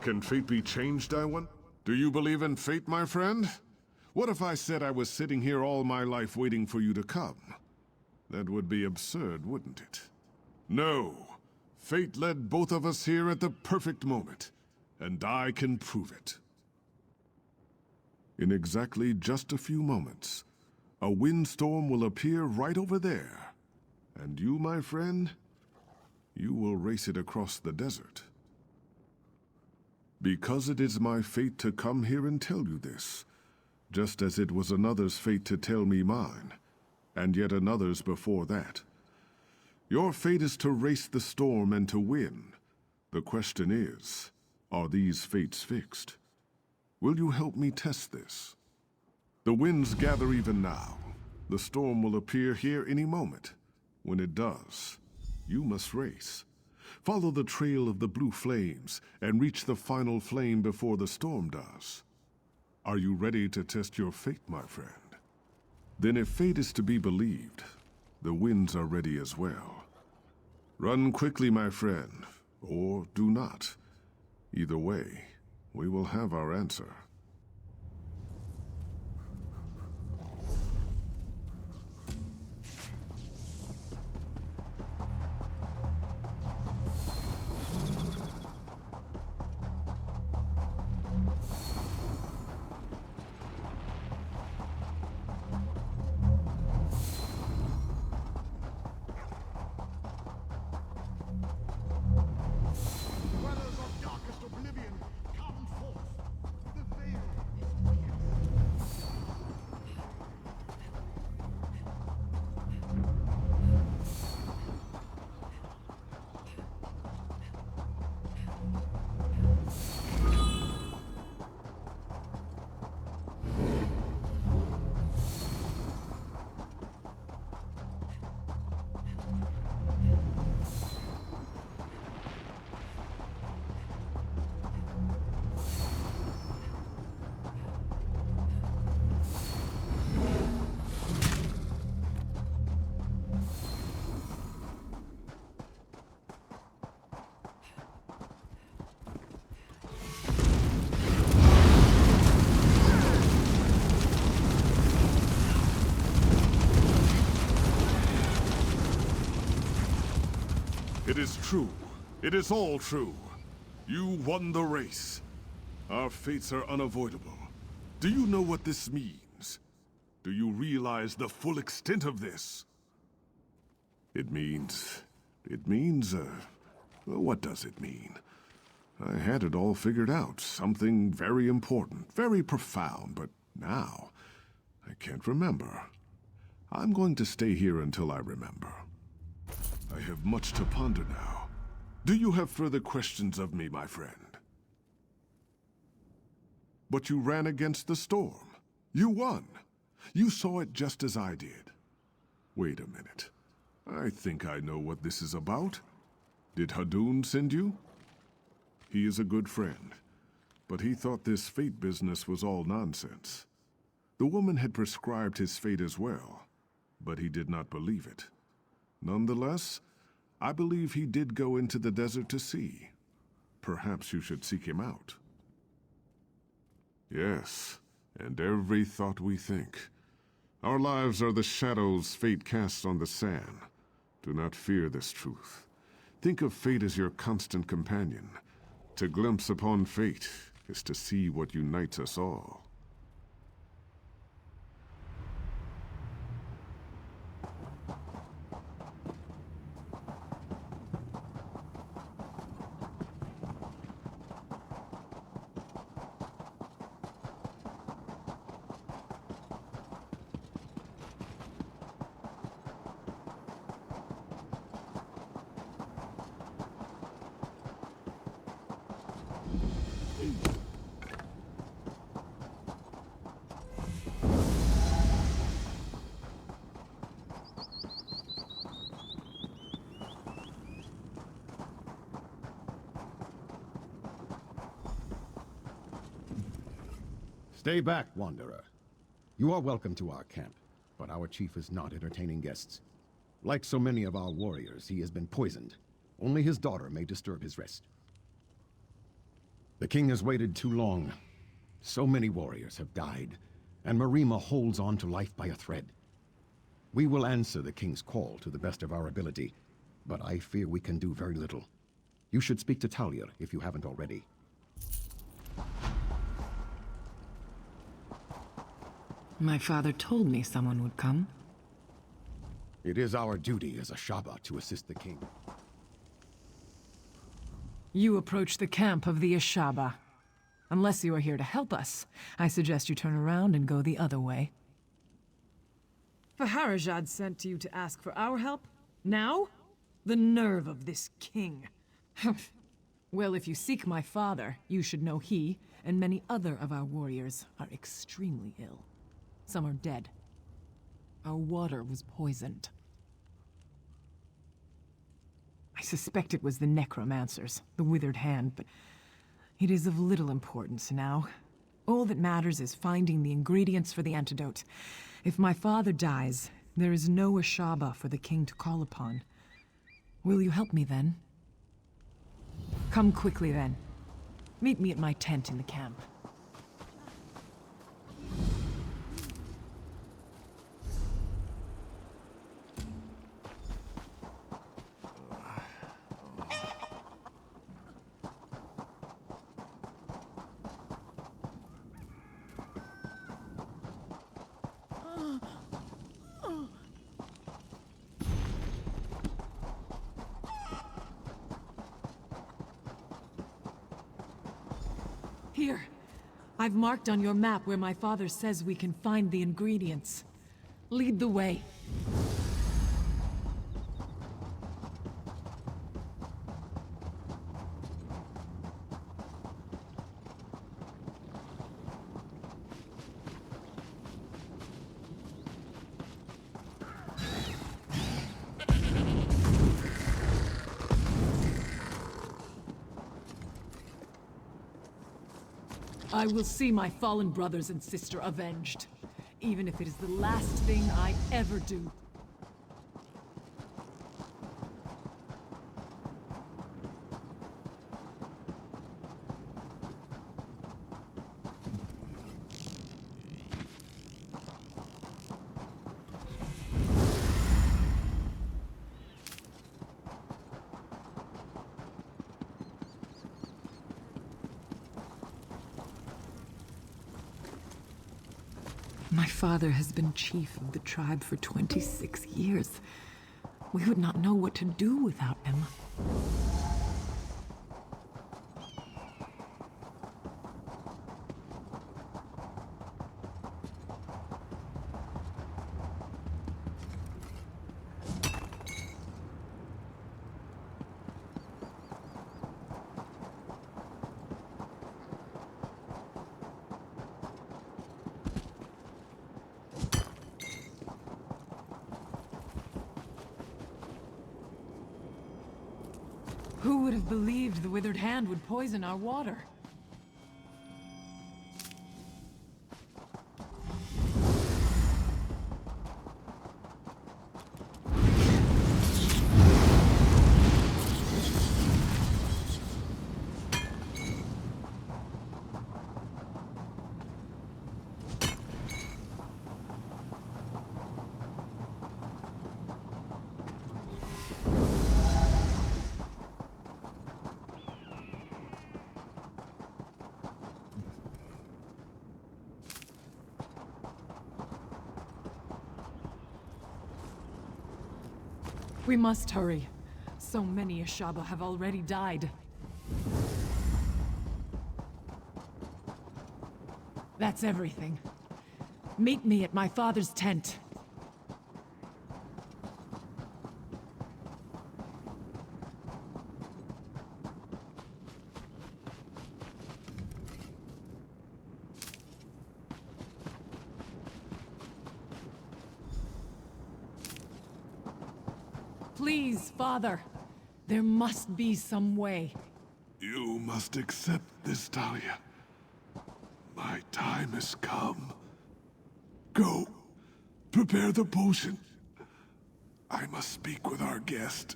Can fate be changed, I wonder? Do you believe in fate, my friend? What if I said I was sitting here all my life waiting for you to come? That would be absurd, wouldn't it? No. Fate led both of us here at the perfect moment, and I can prove it. In exactly just a few moments, a windstorm will appear right over there. And you, my friend, you will race it across the desert. Because it is my fate to come here and tell you this, just as it was another's fate to tell me mine, and yet another's before that. Your fate is to race the storm and to win. The question is, are these fates fixed? Will you help me test this? The winds gather even now. The storm will appear here any moment. When it does, you must race. Follow the trail of the blue flames and reach the final flame before the storm does. Are you ready to test your fate, my friend? Then if fate is to be believed, the winds are ready as well. Run quickly, my friend, or do not. Either way, we will have our answer. It is true. It is all true. You won the race. Our fates are unavoidable. Do you know what this means? Do you realize the full extent of this? It means... what does it mean? I had it all figured out. Something very important, very profound, but now I can't remember. I'm going to stay here until I remember. I have much to ponder now. Do you have further questions of me, my friend? But you ran against the storm. You won. You saw it just as I did. Wait a minute. I think I know what this is about. Did Hadun send you? He is a good friend, but he thought this fate business was all nonsense. The woman had prescribed his fate as well, but he did not believe it. Nonetheless, I believe he did go into the desert to see. Perhaps you should seek him out. Yes, and every thought we think. Our lives are the shadows fate casts on the sand. Do not fear this truth. Think of fate as your constant companion. To glimpse upon fate is to see what unites us all. Stay back, Wanderer. You are welcome to our camp, but our chief is not entertaining guests. Like so many of our warriors, he has been poisoned. Only his daughter may disturb his rest. The king has waited too long. So many warriors have died, and Morwha holds on to life by a thread. We will answer the king's call to the best of our ability, but I fear we can do very little. You should speak to Ayleid if you haven't already. My father told me someone would come. It is our duty as a Shaba to assist the king. You approach the camp of the Ashaba. Unless you are here to help us, I suggest you turn around and go the other way. Faharajad sent you to ask for our help? Now? The nerve of this king. Well, if you seek my father, you should know he and many other of our warriors are extremely ill. Some are dead. Our water was poisoned. I suspect it was the necromancers, the withered hand, but it is of little importance now. All that matters is finding the ingredients for the antidote. If my father dies, there is no Ashaba for the king to call upon. Will you help me then? Come quickly then. Meet me at my tent in the camp. Here. I've marked on your map where my father says we can find the ingredients. Lead the way. I will see my fallen brothers and sister avenged, even if it is the last thing I ever do. My father has been chief of the tribe for 26 years. We would not know what to do without him. Who would have believed the withered hand would poison our water? We must hurry. So many Ashaba have already died. That's everything. Meet me at my father's tent. Please, Father. There must be some way. You must accept this, Talia. My time has come. Go. Prepare the potion. I must speak with our guest.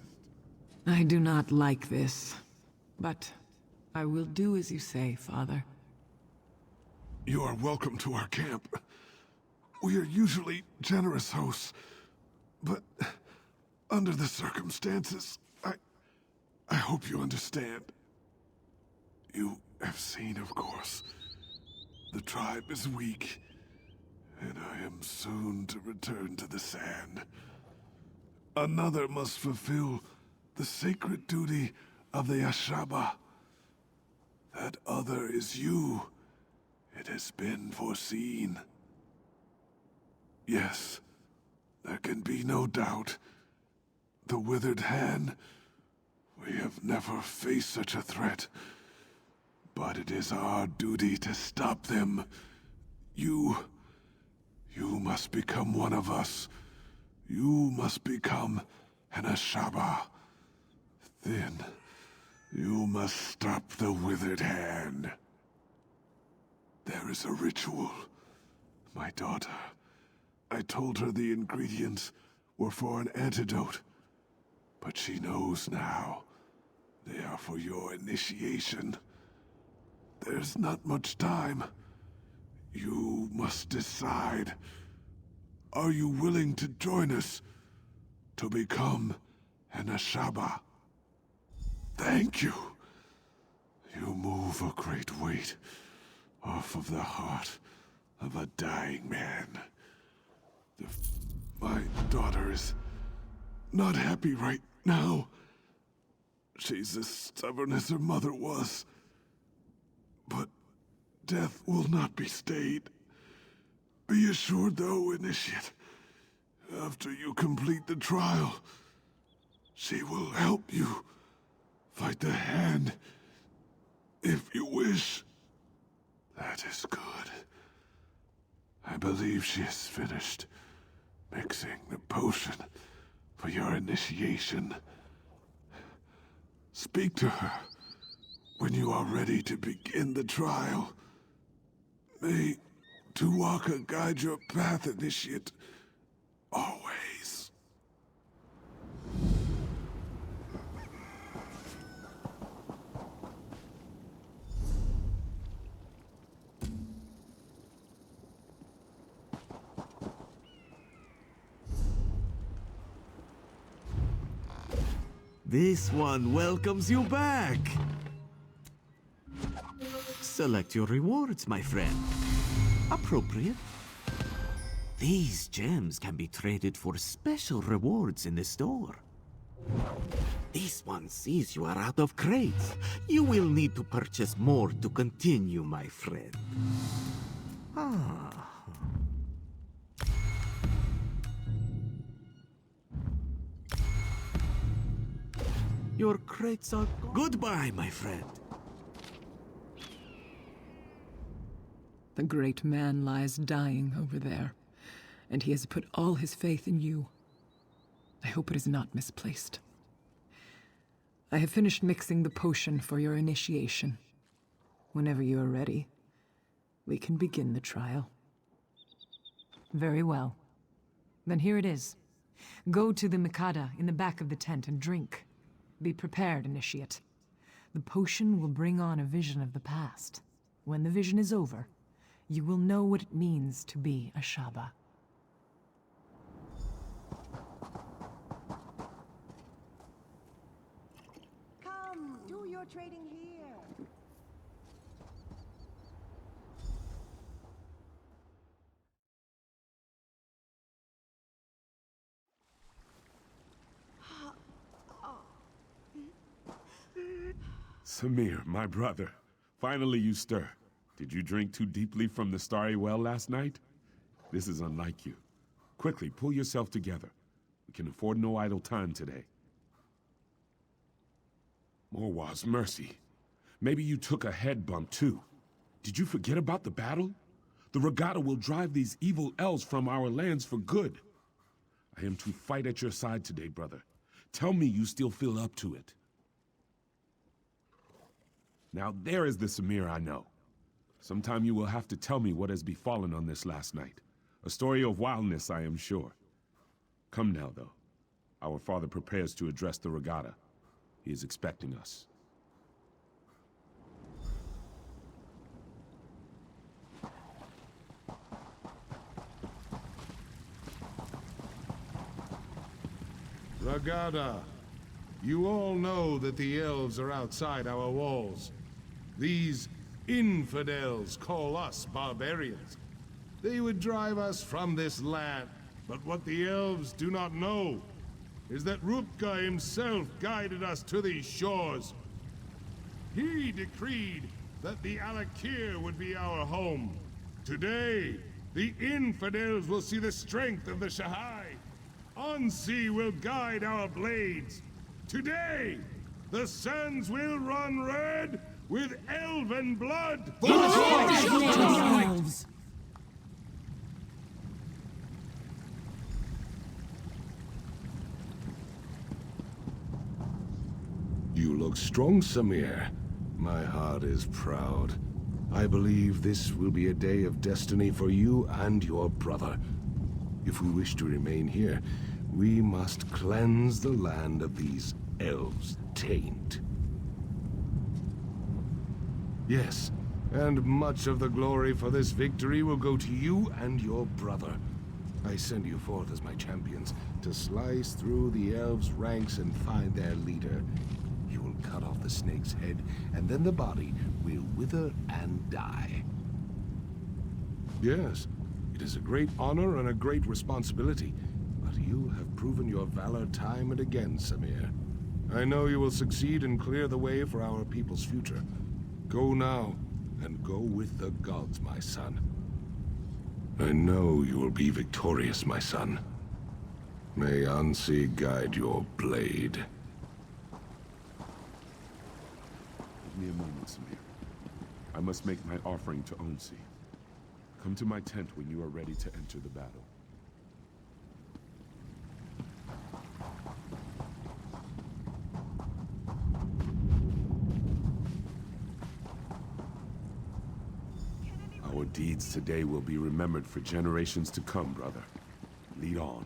I do not like this, but I will do as you say, Father. You are welcome to our camp. We are usually generous hosts, but under the circumstances, I hope you understand. You have seen, of course, the tribe is weak, and I am soon to return to the sand. Another must fulfill the sacred duty of the Ashaba. That other is you. It has been foreseen. Yes, there can be no doubt. The withered hand, we have never faced such a threat. But it is our duty to stop them. You must become one of us. You must become an Ashaba. Then, you must stop the withered hand. There is a ritual. My daughter, I told her the ingredients were for an antidote. But she knows now. They are for your initiation. There's not much time. You must decide. Are you willing to join us to become an Ashaba? Thank you. You move a great weight off of the heart of a dying man. My daughter is not happy right now. She's as stubborn as her mother was. But death will not be stayed. Be assured, though, Initiate, after you complete the trial, she will help you fight the hand, if you wish. That is good. I believe she is finished mixing the potion for your initiation. Speak to her when you are ready to begin the trial. May Tuwaka guide your path, Initiate, always. This one welcomes you back. Select your rewards, my friend. Appropriate. These gems can be traded for special rewards in the store. This one sees you are out of crates. You will need to purchase more to continue, my friend. Your crates are... Goodbye, my friend. The great man lies dying over there, and he has put all his faith in you. I hope it is not misplaced. I have finished mixing the potion for your initiation. Whenever you are ready, we can begin the trial. Very well. Then here it is. Go to the Mikada in the back of the tent and drink. Be prepared, Initiate. The potion will bring on a vision of the past. When the vision is over, you will know what it means to be a Shaba. Come, do your trading here. Samir, my brother. Finally you stir. Did you drink too deeply from the starry well last night? This is unlike you. Quickly, pull yourself together. We can afford no idle time today. Morwha's mercy. Maybe you took a head bump too. Did you forget about the battle? The regatta will drive these evil elves from our lands for good. I am to fight at your side today, brother. Tell me you still feel up to it. Now there is the Samir I know. Sometime you will have to tell me what has befallen on this last night. A story of wildness, I am sure. Come now, though. Our father prepares to address the regatta. He is expecting us. Ragada, you all know that the elves are outside our walls. These infidels call us barbarians. They would drive us from this land, but what the elves do not know is that Rutger himself guided us to these shores. He decreed that the Alik'r would be our home. Today, the infidels will see the strength of the Shahai. Ansi will guide our blades. Today, the sands will run red with elven blood! Elves! You look strong, Samir. My heart is proud. I believe this will be a day of destiny for you and your brother. If we wish to remain here, we must cleanse the land of these elves' taint. Yes, and much of the glory for this victory will go to you and your brother. I send you forth as my champions to slice through the elves' ranks and find their leader. You will cut off the snake's head, and then the body will wither and die. Yes, it is a great honor and a great responsibility, but you have proven your valor time and again, Samir. I know you will succeed and clear the way for our people's future. Go now, and go with the gods, my son. I know you will be victorious, my son. May Ansi guide your blade. Give me a moment, Samir. I must make my offering to Onsi. Come to my tent when you are ready to enter the battle. Our deeds today will be remembered for generations to come, brother. Lead on.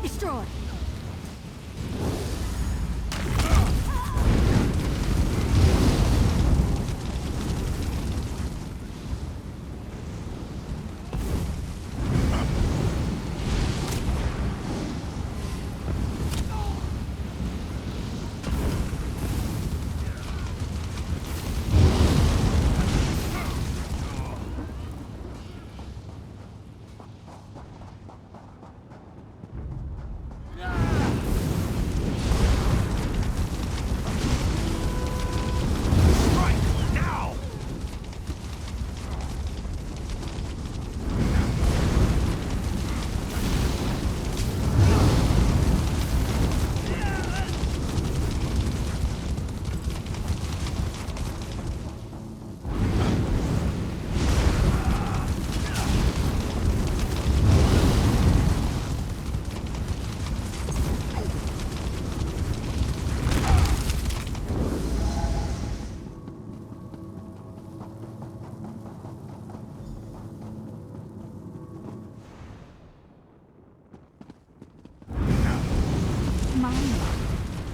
Destroy!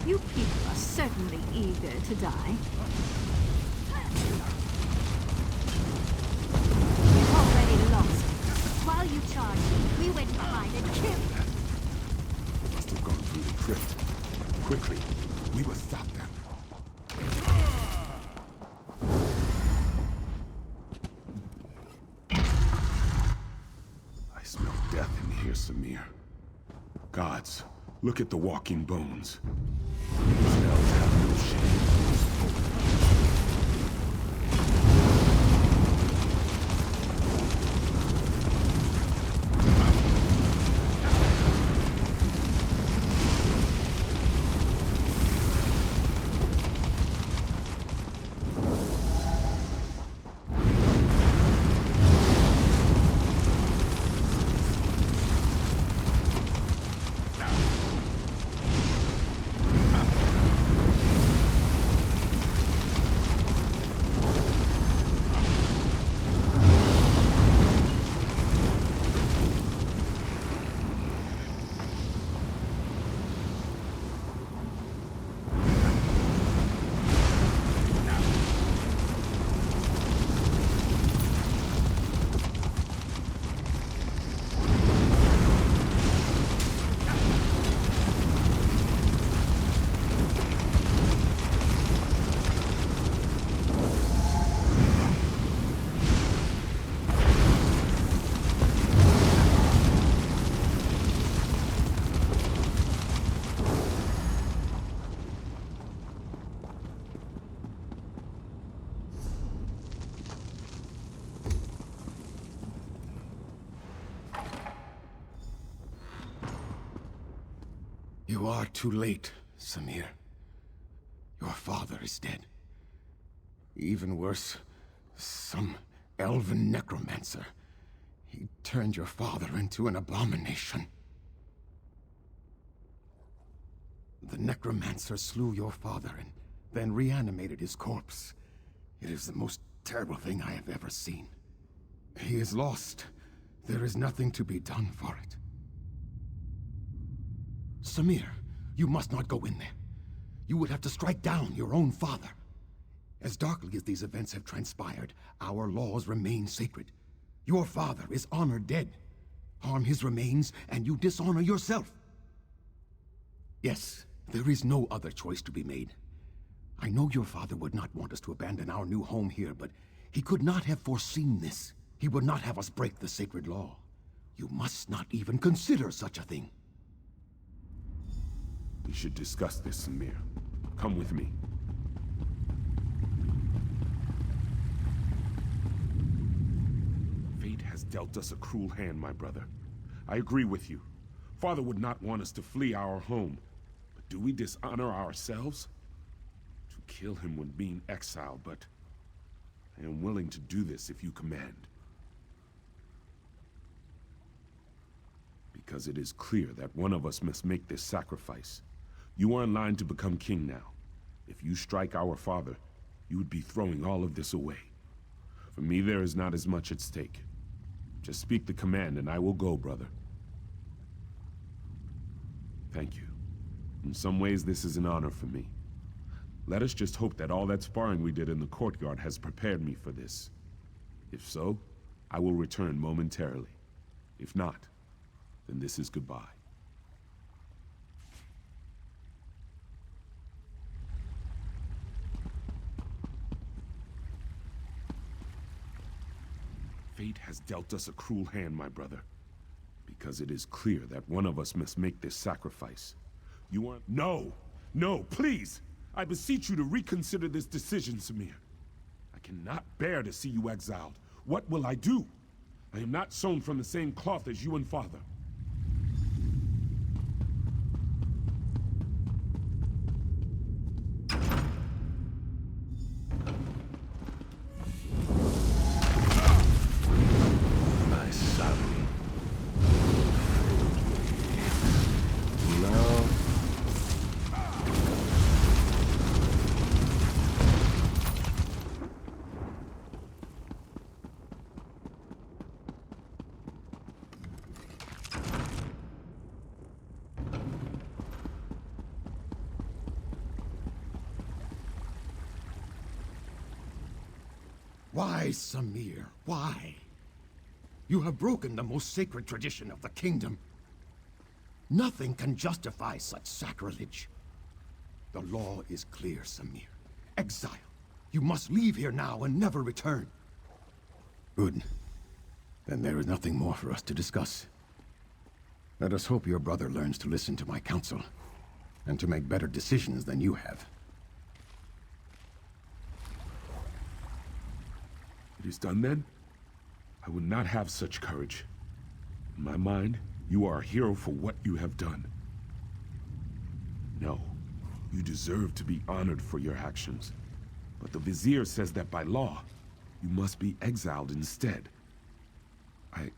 You people are certainly eager to die. We've already lost. While you charged, we went behind and killed. They must have gone through the crypt. Quickly, we must stop them. I smell death in here, Samir. Gods, look at the walking bones. These elves have no shame. You are too late, Samir. Your father is dead. Even worse, some elven necromancer. He turned your father into an abomination. The necromancer slew your father and then reanimated his corpse. It is the most terrible thing I have ever seen. He is lost. There is nothing to be done for it. Samir, you must not go in there. You would have to strike down your own father. As darkly as these events have transpired, our laws remain sacred. Your father is honored dead. Harm his remains, and you dishonor yourself. Yes, there is no other choice to be made. I know your father would not want us to abandon our new home here, but he could not have foreseen this. He would not have us break the sacred law. You must not even consider such a thing. We should discuss this, Samir. Come with me. Fate has dealt us a cruel hand, my brother. I agree with you. Father would not want us to flee our home. But do we dishonor ourselves? To kill him when being exiled, but I am willing to do this if you command. Because it is clear that one of us must make this sacrifice. You are in line to become king now. If you strike our father, you would be throwing all of this away. For me, there is not as much at stake. Just speak the command and I will go, brother. Thank you. In some ways, this is an honor for me. Let us just hope that all that sparring we did in the courtyard has prepared me for this. If so, I will return momentarily. If not, then this is goodbye. Fate has dealt us a cruel hand, my brother. Because it is clear that one of us must make this sacrifice. You are— No! No, please! I beseech you to reconsider this decision, Samir. I cannot bear to see you exiled. What will I do? I am not sewn from the same cloth as you and father. Why, Samir? Why? You have broken the most sacred tradition of the kingdom. Nothing can justify such sacrilege. The law is clear, Samir. Exile. You must leave here now and never return. Good. Then there is nothing more for us to discuss. Let us hope your brother learns to listen to my counsel, and to make better decisions than you have. It is done then? I would not have such courage. In my mind, you are a hero for what you have done. No, you deserve to be honored for your actions. But the Vizier says that by law, you must be exiled instead. I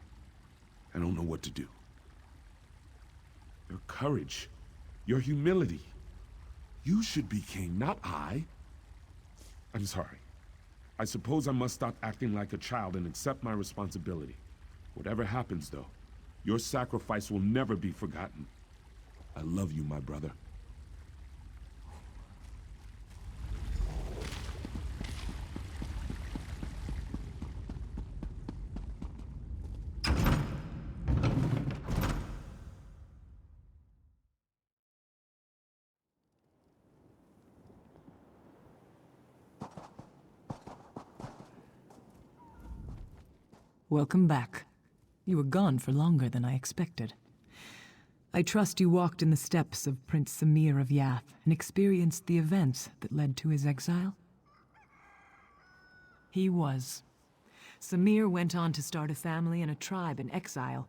don't know what to do. Your courage, your humility. You should be king, not I. I'm sorry. I suppose I must stop acting like a child and accept my responsibility. Whatever happens, though, your sacrifice will never be forgotten. I love you, my brother. Welcome back. You were gone for longer than I expected. I trust you walked in the steps of Prince Samir of Yath and experienced the events that led to his exile? He was. Samir went on to start a family and a tribe in exile.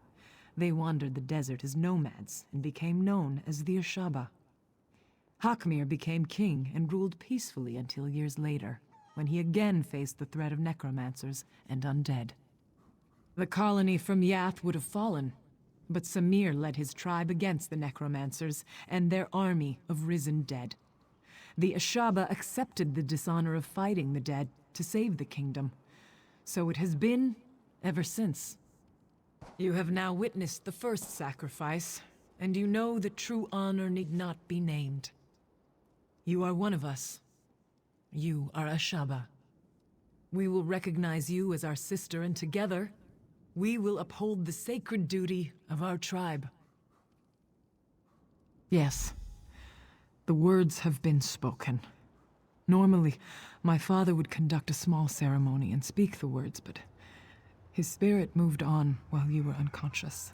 They wandered the desert as nomads and became known as the Ashaba. Hakmir became king and ruled peacefully until years later, when he again faced the threat of necromancers and undead. The colony from Yath would have fallen, but Samir led his tribe against the necromancers and their army of risen dead. The Ashaba accepted the dishonor of fighting the dead to save the kingdom. So it has been ever since. You have now witnessed the first sacrifice, and you know that true honor need not be named. You are one of us. You are Ashaba. We will recognize you as our sister, and together, we will uphold the sacred duty of our tribe. Yes, the words have been spoken. Normally, my father would conduct a small ceremony and speak the words, but his spirit moved on while you were unconscious.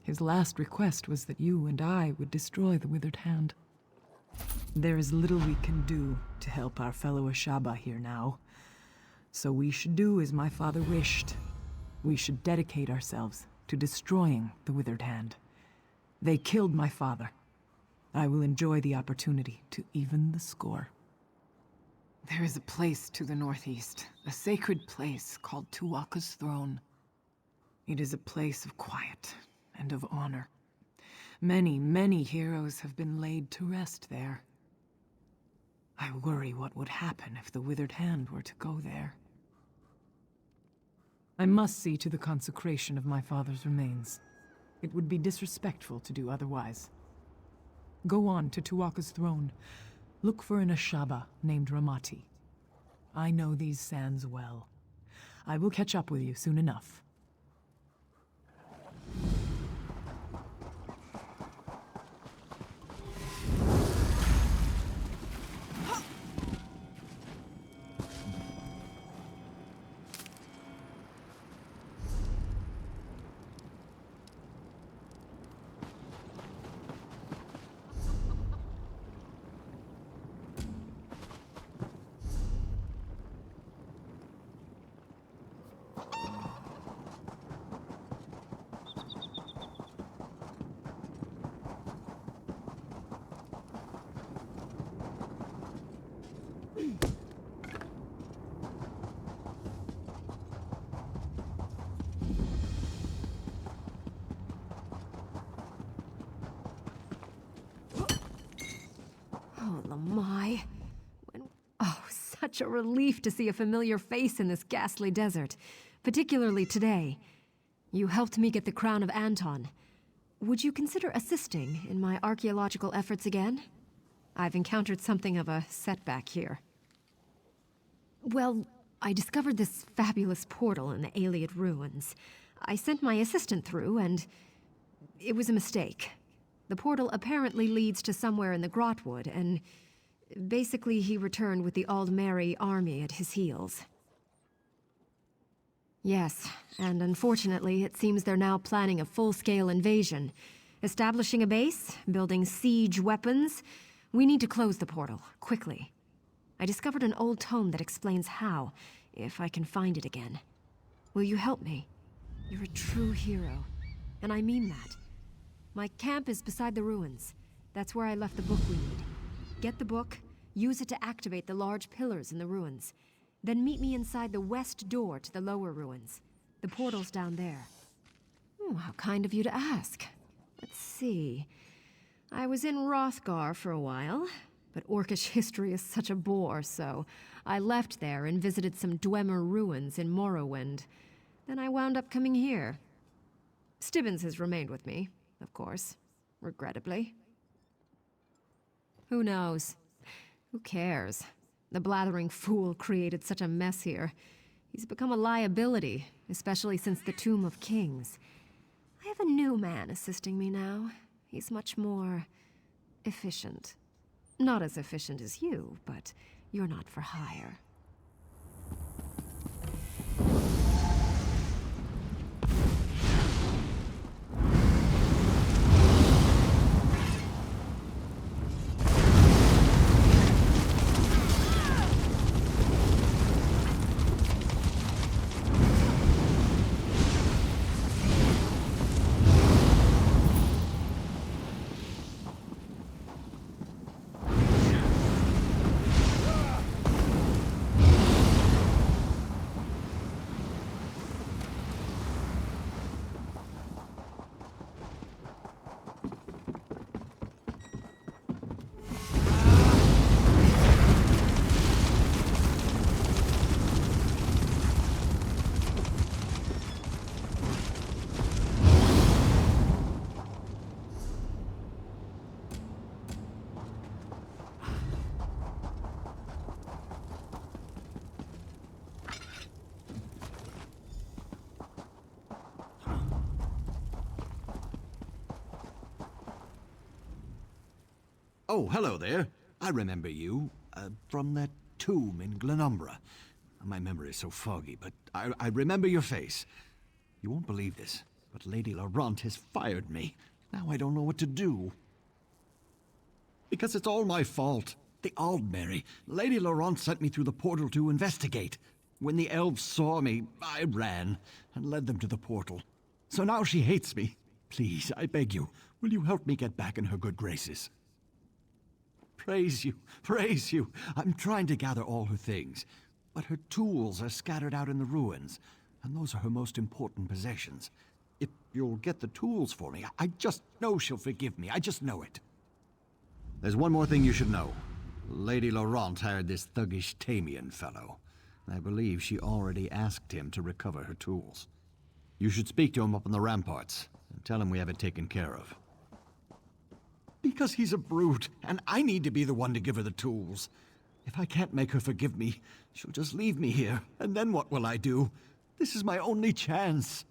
His last request was that you and I would destroy the Withered Hand. There is little we can do to help our fellow Ashaba here now. So we should do as my father wished. We should dedicate ourselves to destroying the Withered Hand. They killed my father. I will enjoy the opportunity to even the score. There is a place to the northeast, a sacred place called Tuatha's Throne. It is a place of quiet and of honor. Many, many heroes have been laid to rest there. I worry what would happen if the Withered Hand were to go there. I must see to the consecration of my father's remains. It would be disrespectful to do otherwise. Go on to Tuatha's Throne. Look for an Ashaba named Ramati. I know these sands well. I will catch up with you soon enough. Such a relief to see a familiar face in this ghastly desert, particularly today. You helped me get the crown of Anton. Would you consider assisting in my archaeological efforts again? I've encountered something of a setback here. Well, I discovered this fabulous portal in the Ayleid ruins. I sent my assistant through, and it was a mistake. The portal apparently leads to somewhere in the Grotwood, and basically, he returned with the Aldmeri army at his heels. Yes, and unfortunately, it seems they're now planning a full-scale invasion. Establishing a base, building siege weapons. We need to close the portal, quickly. I discovered an old tome that explains how, if I can find it again. Will you help me? You're a true hero, and I mean that. My camp is beside the ruins. That's where I left the book we need. Get the book, use it to activate the large pillars in the ruins. Then meet me inside the west door to the lower ruins. The portal's down there. How kind of you to ask. Let's see. I was in Hrothgar for a while, but Orcish history is such a bore, so I left there and visited some Dwemer ruins in Morrowind. Then I wound up coming here. Stibbons has remained with me, of course, regrettably. Who knows? Who cares? The blathering fool created such a mess here. He's become a liability, especially since the Tomb of Kings. I have a new man assisting me now. He's much more efficient. Not as efficient as you, but you're not for hire. Oh, hello there. I remember you, from that tomb in Glenumbra. My memory is so foggy, but I remember your face. You won't believe this, but Lady Laurent has fired me. Now I don't know what to do. Because it's all my fault. The Aldmeri. Lady Laurent sent me through the portal to investigate. When the elves saw me, I ran and led them to the portal. So now she hates me. Please, I beg you, will you help me get back in her good graces? Praise you, praise you. I'm trying to gather all her things, but her tools are scattered out in the ruins, and those are her most important possessions. If you'll get the tools for me, I just know she'll forgive me. I just know it. There's one more thing you should know. Lady Laurent hired this thuggish Tamian fellow. I believe she already asked him to recover her tools. You should speak to him up on the ramparts, and tell him we have it taken care of. Because he's a brute, and I need to be the one to give her the tools. If I can't make her forgive me, she'll just leave me here, and then what will I do? This is my only chance.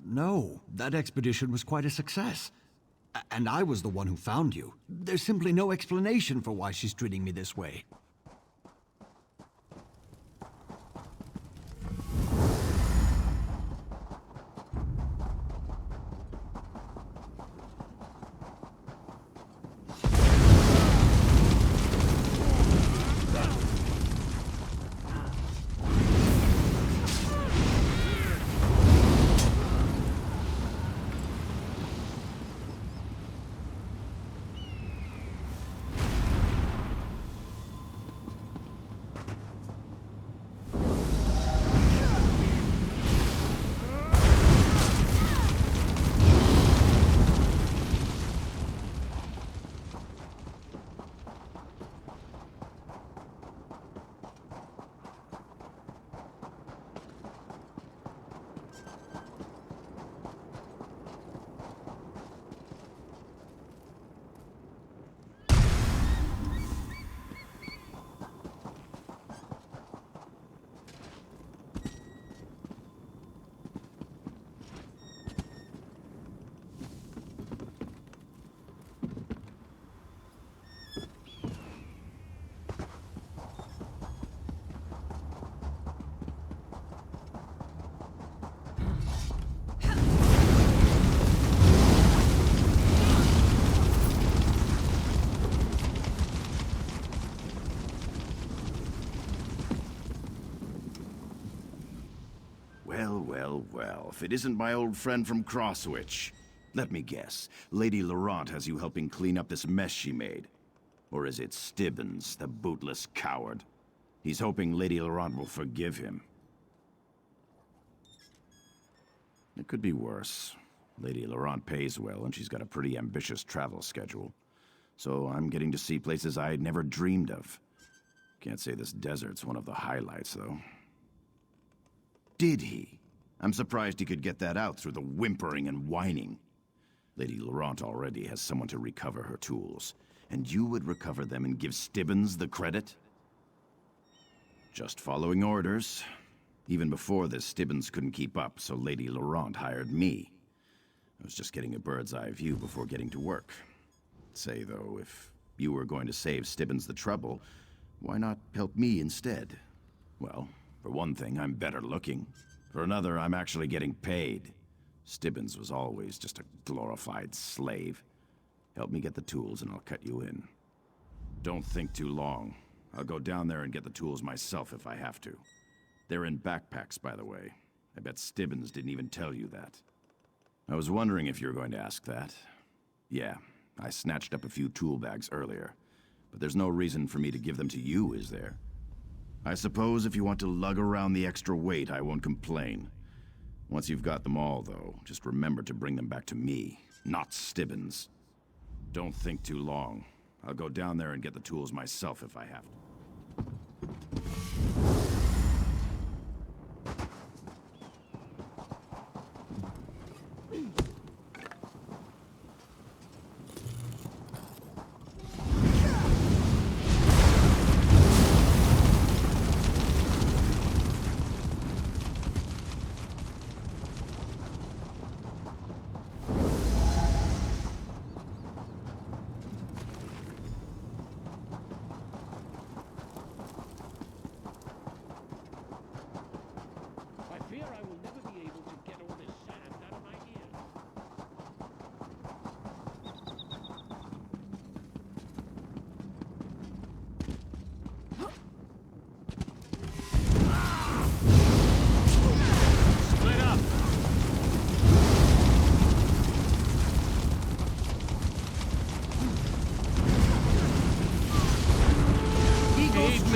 No, that expedition was quite a success. And I was the one who found you. There's simply no explanation for why she's treating me this way. Well, if it isn't my old friend from Crosswich. Let me guess, Lady Laurent has you helping clean up this mess she made. Or is it Stibbons, the bootless coward? He's hoping Lady Laurent will forgive him. It could be worse. Lady Laurent pays well, and she's got a pretty ambitious travel schedule. So I'm getting to see places I'd never dreamed of. Can't say this desert's one of the highlights, though. Did he? I'm surprised he could get that out through the whimpering and whining. Lady Laurent already has someone to recover her tools, and you would recover them and give Stibbons the credit? Just following orders. Even before this, Stibbons couldn't keep up, so Lady Laurent hired me. I was just getting a bird's eye view before getting to work. Say, though, if you were going to save Stibbons the trouble, why not help me instead? Well, for one thing, I'm better looking. For another, I'm actually getting paid. Stibbons was always just a glorified slave. Help me get the tools and I'll cut you in. Don't think too long. I'll go down there and get the tools myself if I have to. They're in backpacks, by the way. I bet Stibbons didn't even tell you that. I was wondering if you were going to ask that. Yeah, I snatched up a few tool bags earlier. But there's no reason for me to give them to you, is there? I suppose if you want to lug around the extra weight, I won't complain. Once you've got them all, though, just remember to bring them back to me, not Stibbons. Don't think too long. I'll go down there and get the tools myself if I have to.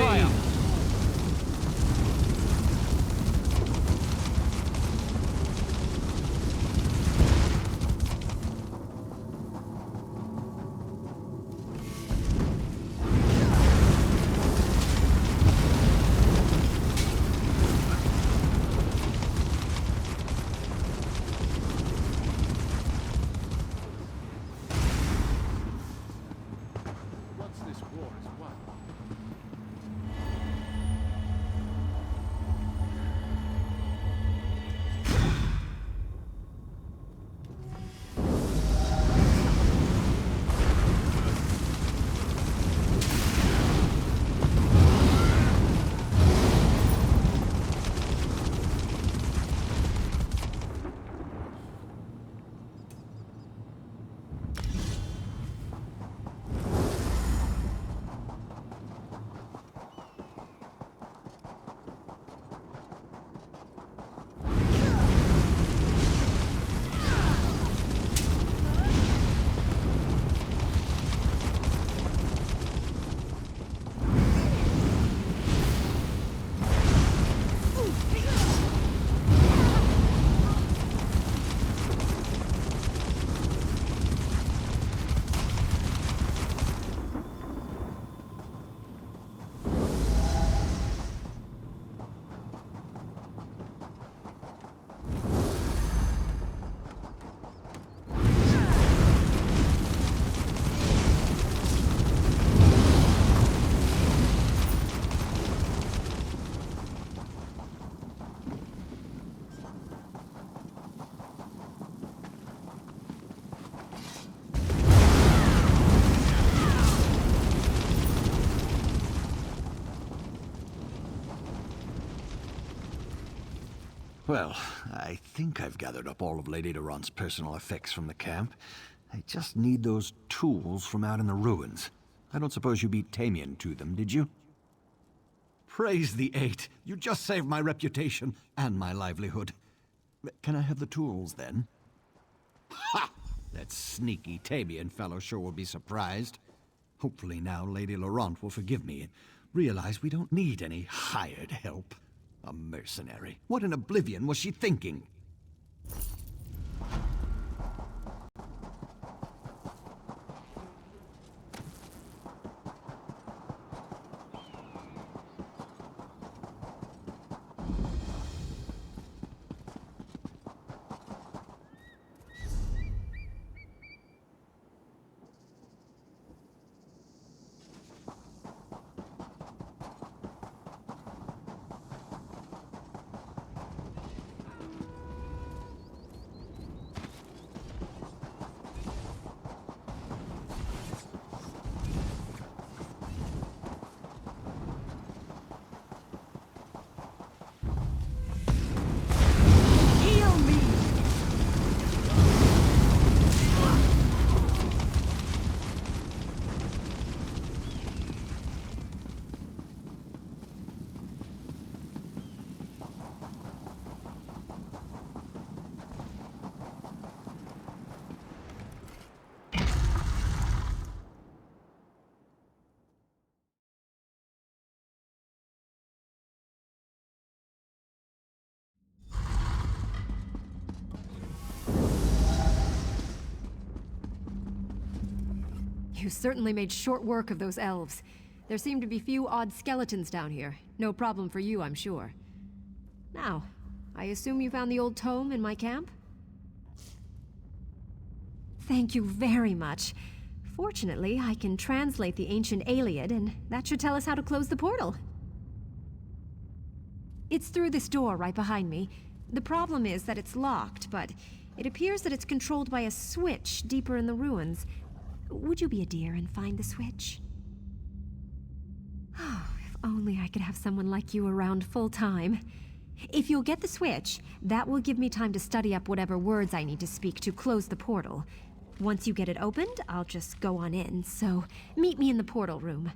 fire! Well, I think I've gathered up all of Lady Laurent's personal effects from the camp. I just need those tools from out in the ruins. I don't suppose you beat Tamian to them, did you? Praise the Eight! You just saved my reputation and my livelihood. Can I have the tools, then? Ha! That sneaky Tamian fellow sure will be surprised. Hopefully now Lady Laurent will forgive me and realize we don't need any hired help. A mercenary. What in oblivion was she thinking? You certainly made short work of those elves. There seem to be few odd skeletons down here. No problem for you, I'm sure. Now, I assume you found the old tome in my camp? Thank you very much. Fortunately, I can translate the ancient Ayleid, and that should tell us how to close the portal. It's through this door right behind me. The problem is that it's locked, but it appears that it's controlled by a switch deeper in the ruins. Would you be a dear and find the switch? Oh, if only I could have someone like you around full-time. If you'll get the switch, that will give me time to study up whatever words I need to speak to close the portal. Once you get it opened, I'll just go on in, so meet me in the portal room.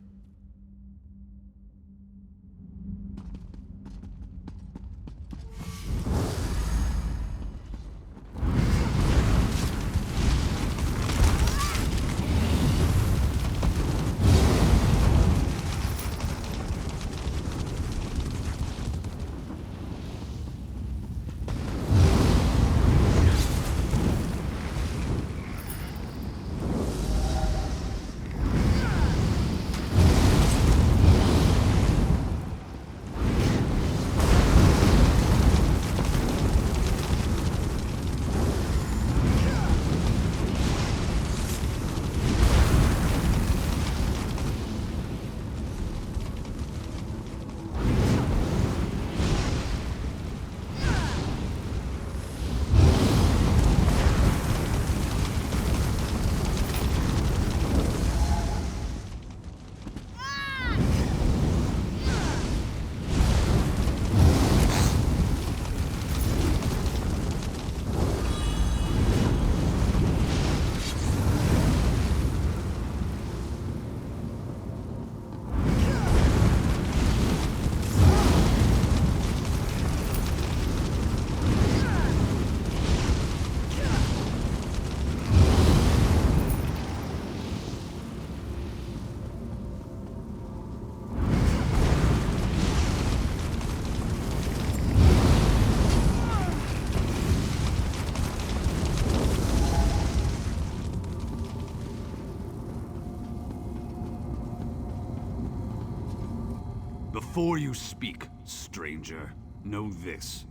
Before you speak, stranger, know this.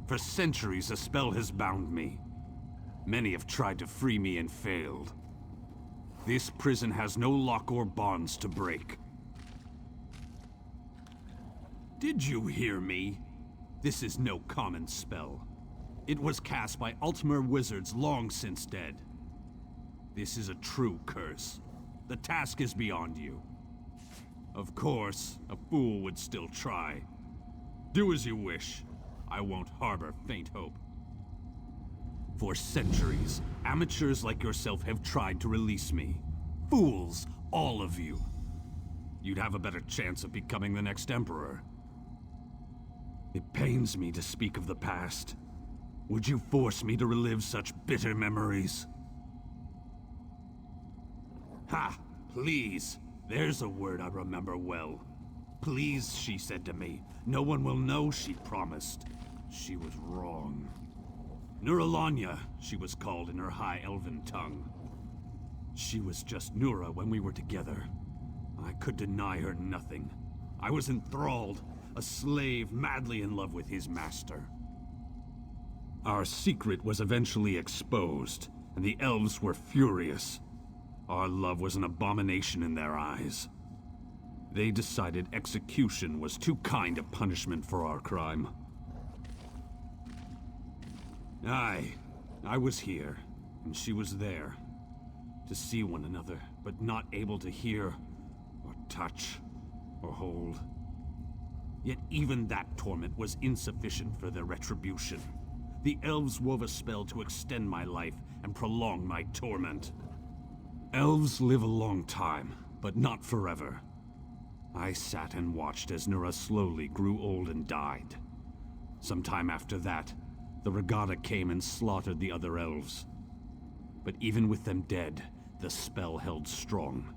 For centuries, a spell has bound me. Many have tried to free me and failed. This prison has no lock or bonds to break. Did you hear me? This is no common spell. It was cast by Altmer wizards long since dead. This is a true curse. The task is beyond you. Of course, a fool would still try. Do as you wish. I won't harbor faint hope. For centuries, amateurs like yourself have tried to release me. Fools, all of you. You'd have a better chance of becoming the next emperor. It pains me to speak of the past. Would you force me to relive such bitter memories? Ha! Please! There's a word I remember well. Please, she said to me. No one will know, she promised. She was wrong. Nuralanya, she was called in her high elven tongue. She was just Nura when we were together. I could deny her nothing. I was enthralled, a slave madly in love with his master. Our secret was eventually exposed, and the elves were furious. Our love was an abomination in their eyes. They decided execution was too kind a punishment for our crime. I was here, and she was there, to see one another, but not able to hear, or touch, or hold. Yet even that torment was insufficient for their retribution. The elves wove a spell to extend my life and prolong my torment. Elves live a long time, but not forever. I sat and watched as Nura slowly grew old and died. Sometime after that, the Regatta came and slaughtered the other elves. But even with them dead, the spell held strong.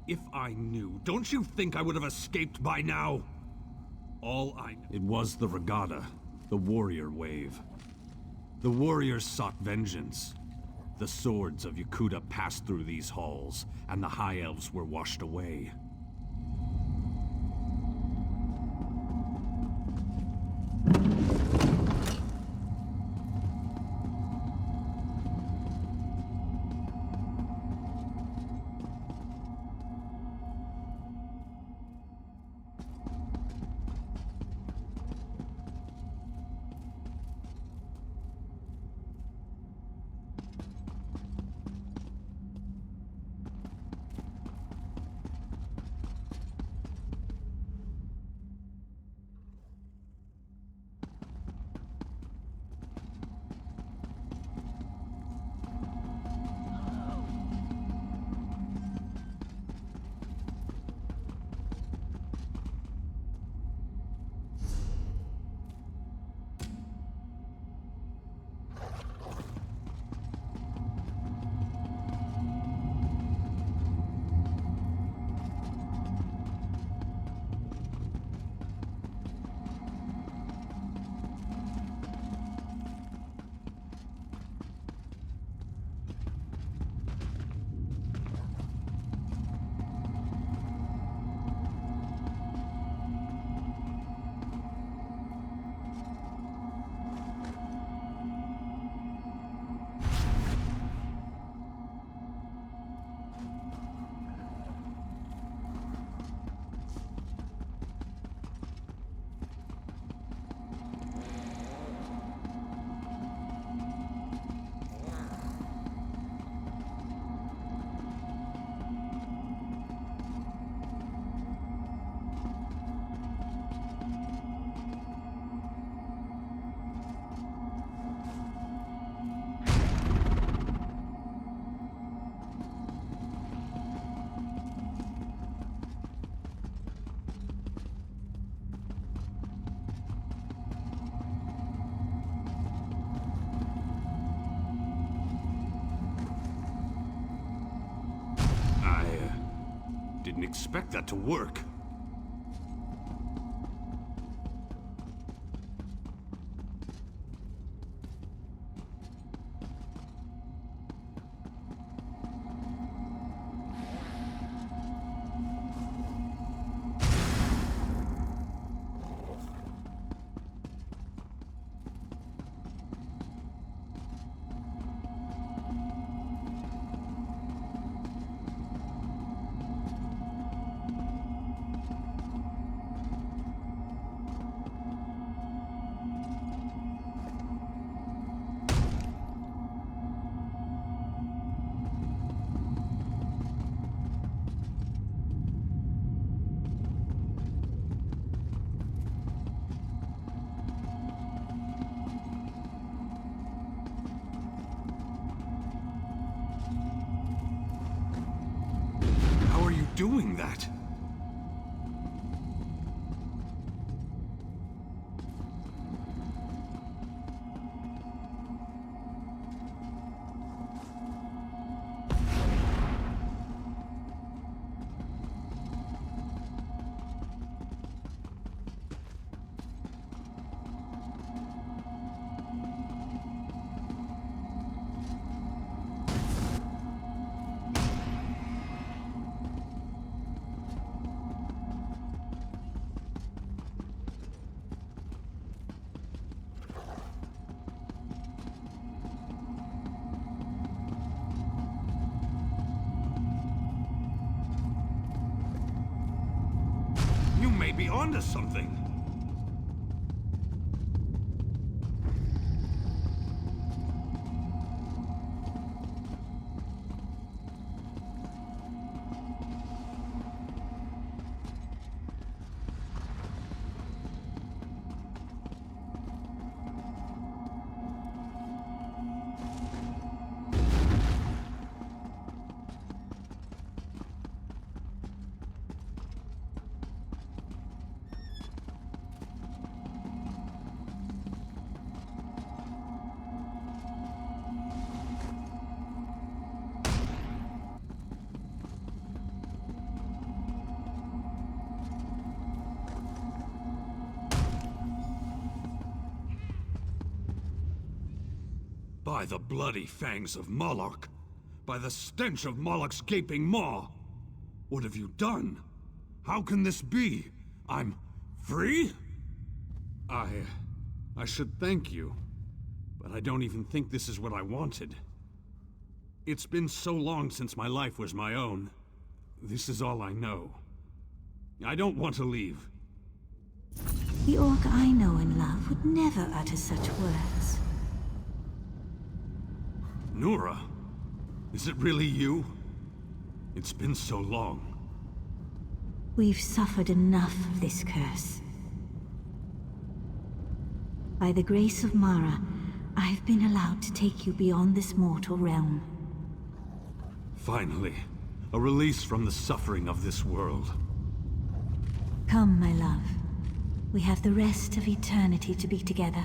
If I knew, don't you think I would have escaped by now? It was the Regatta, the warrior wave. The warriors sought vengeance. The swords of Yakuta passed through these halls, and the High Elves were washed away. Didn't expect that to work. doing that? You may be onto something. By the bloody fangs of Moloch! By the stench of Moloch's gaping maw! What have you done? How can this be? I'm free? I should thank you, but I don't even think this is what I wanted. It's been so long since my life was my own. This is all I know. I don't want to leave. The orc I know and love would never utter such words. Nora, is it really you? It's been so long. We've suffered enough of this curse. By the grace of Mara, I've been allowed to take you beyond this mortal realm. Finally, a release from the suffering of this world. Come, my love. We have the rest of eternity to be together.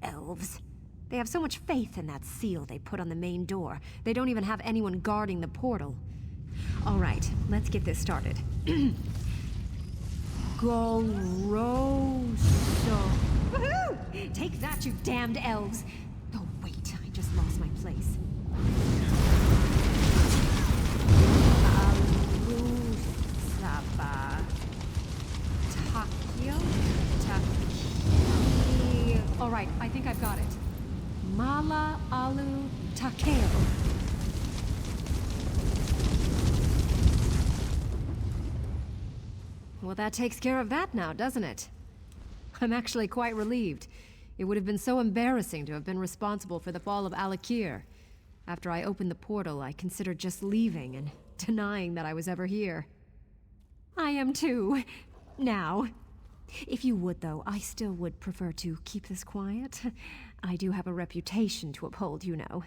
Elves. They have so much faith in that seal they put on the main door. They don't even have anyone guarding the portal. All right, let's get this started. Goroso. Woohoo! Take that, you damned elves! Oh, wait, I just lost my place. Alusaba. Takio? Ala Alu Takeo. Well, that takes care of that now, doesn't it? I'm actually quite relieved. It would have been so embarrassing to have been responsible for the fall of Alik'r. After I opened the portal, I considered just leaving and denying that I was ever here. I am too. Now. If you would, though, I still would prefer to keep this quiet. I do have a reputation to uphold, you know.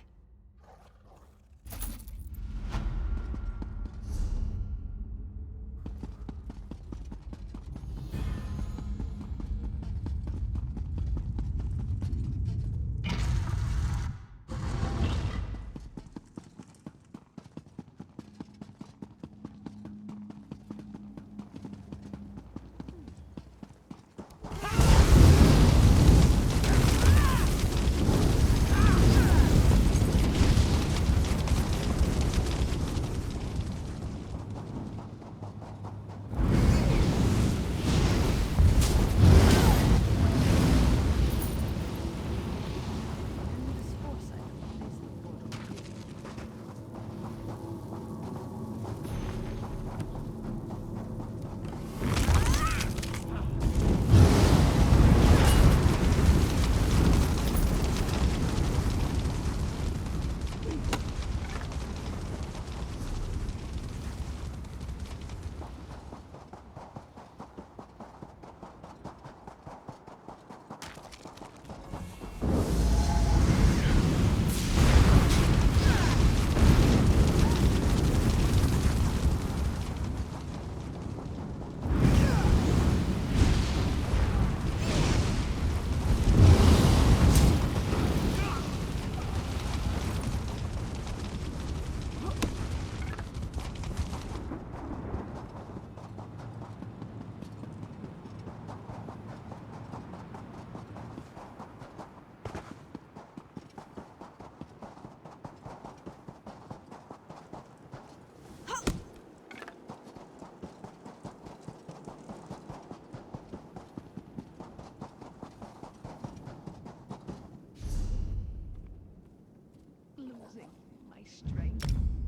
Losing my strength.